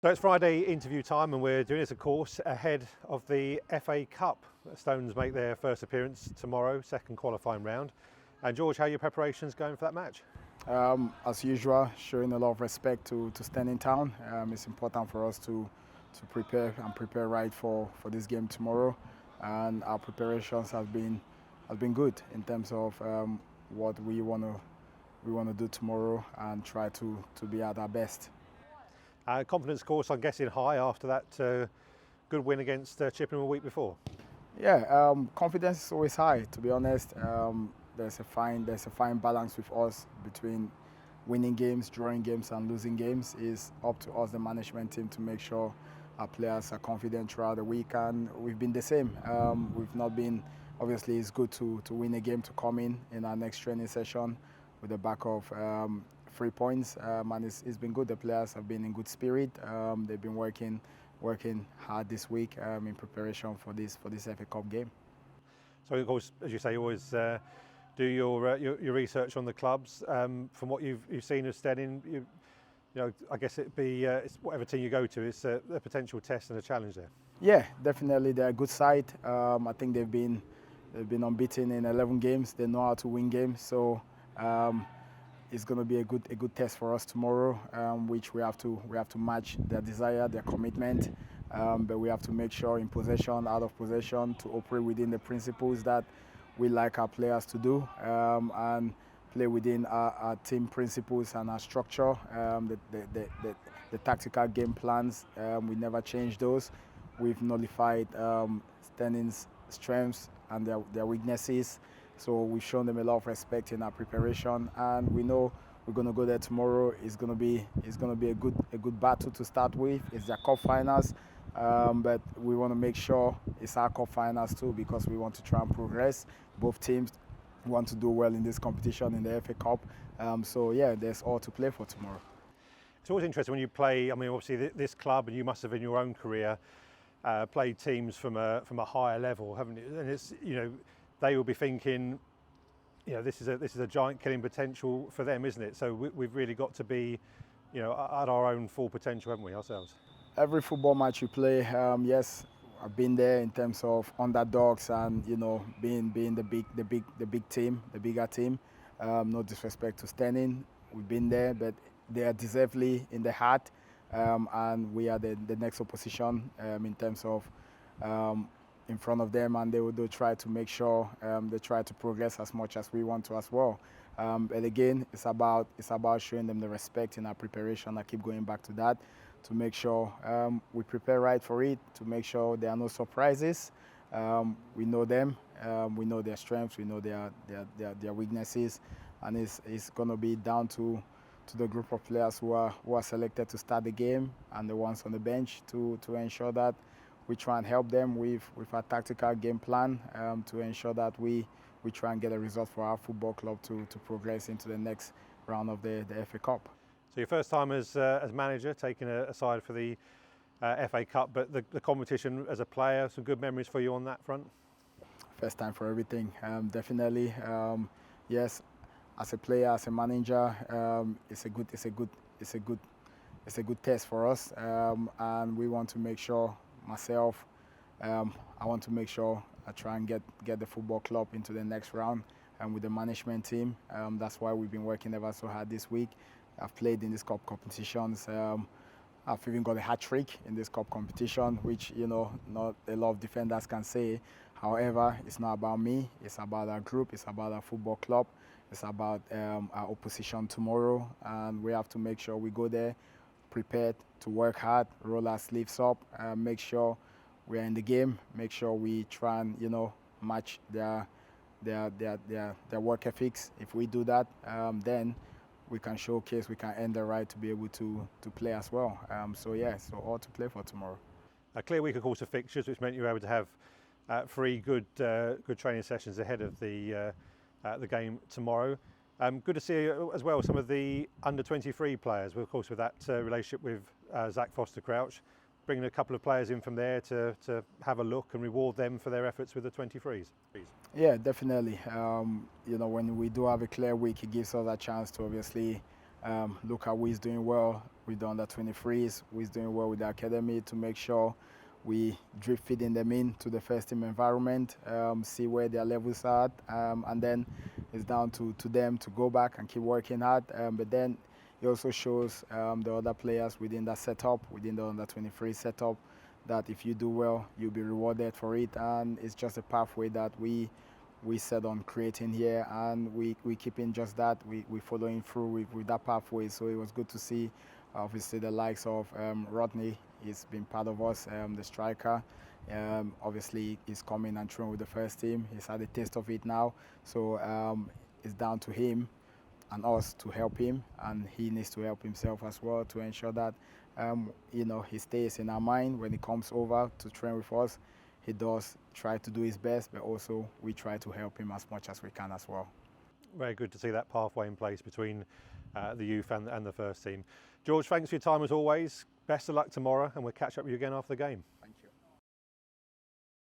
So it's Friday interview time, and we're doing this, of course, ahead of the FA Cup. Stones make their first appearance tomorrow, second qualifying round. And George, how are your preparations going for that match? As usual, showing a lot of respect to Steyning Town. It's important for us to prepare right for this game tomorrow, and our preparations have been good in terms of what we want to do tomorrow and try to be at our best. Confidence, of course, I'm guessing high after that good win against Chippenham a week before. Yeah, confidence is always high. To be honest, there's a fine balance with us between winning games, drawing games, and losing games. It's up to us, the management team, to make sure our players are confident throughout the week, and we've been the same. We've not been. Obviously, it's good to win a game, to come in our next training session with the back of 3 points, and it's been good. The players have been in good spirit. They've been working hard this week in preparation for this FA Cup game. So, of course, as you say, you always do your research on the clubs. From what you've seen of Steyning, you know, I guess it'd be it's whatever team you go to, it's a potential test and a challenge there. Yeah, definitely, they're a good side. I think they've been unbeaten in 11 games. They know how to win games, so it's going to be a good test for us tomorrow, which we have to match their desire, their commitment, but we have to make sure in possession, out of possession, to operate within the principles that we like our players to do, and play within our team principles and our structure. The tactical game plans, we never change those. We've nullified Steyning's strengths and their weaknesses. So we've shown them a lot of respect in our preparation, and we know we're going to go there tomorrow. It's going to be a good battle to start with. It's their cup finals, but we want to make sure it's our cup finals too, because we want to try and progress. Both teams want to do well in this competition in the FA Cup. So yeah, there's all to play for tomorrow. It's always interesting when you play. I mean, obviously this club, and you must have in your own career played teams from a higher level, haven't you? And it's, you know, they will be thinking, you know, this is a giant killing potential for them, isn't it? So we've really got to be, you know, at our own full potential, haven't we, ourselves? Every football match you play, yes, I've been there in terms of underdogs and, you know, being the big team, the bigger team. No disrespect to Steyning, we've been there, but they are deservedly in the heart, and we are the next opposition in terms of in front of them, and they'll try to make sure they try to progress as much as we want to as well. But again, it's about showing them the respect in our preparation. I keep going back to that, to make sure we prepare right for it, to make sure there are no surprises. We know them, we know their strengths, we know their weaknesses, and it's going to be down to the group of players who are selected to start the game and the ones on the bench to ensure that we try and help them with our tactical game plan, to ensure that we try and get a result for our football club to progress into the next round of the FA Cup. So your first time as manager, taking a side for the FA Cup, but the competition as a player, some good memories for you on that front? First time for everything, definitely. Yes, as a player, as a manager, it's a good test for us, and we want to make sure. Myself, I want to make sure I try and get the football club into the next round, and with the management team. That's why we've been working ever so hard this week. I've played in these cup competitions. I've even got a hat-trick in this cup competition, which, you know, not a lot of defenders can say. However, it's not about me. It's about our group. It's about our football club. It's about our opposition tomorrow, and we have to make sure we go there prepared to work hard, roll our sleeves up, make sure we're in the game, make sure we try and, you know, match their work ethics. If we do that, then we can showcase, we can earn the right to be able to play as well. So yeah, so all to play for tomorrow. A clear week, of course, of fixtures, which meant you were able to have 3 good training sessions ahead of the game tomorrow. Good to see as well some of the under-23 players. Of course, with that relationship with Zach Foster-Crouch, bringing a couple of players in from there to have a look and reward them for their efforts with the 23s. Yeah, definitely. You know, when we do have a clear week, it gives us a chance to obviously look at who is doing well with the under-23s, who is doing well with the academy, to make sure we drip feeding them in to the first team environment, see where their levels are at, and then it's down to them to go back and keep working hard. But then it also shows the other players within that setup, within the under-23 setup, that if you do well, you'll be rewarded for it. And it's just a pathway that we set on creating here, and we keeping just that. We following through with that pathway. So it was good to see, obviously, the likes of Rodney. He's been part of us, the striker. Obviously, he's coming and training with the first team. He's had a taste of it now. So it's down to him and us to help him, and he needs to help himself as well to ensure that he stays in our mind when he comes over to train with us. He does try to do his best, but also we try to help him as much as we can as well. Very good to see that pathway in place between the youth and the first team. George, thanks for your time as always. Best of luck tomorrow, and we'll catch up with you again after the game. Thank you.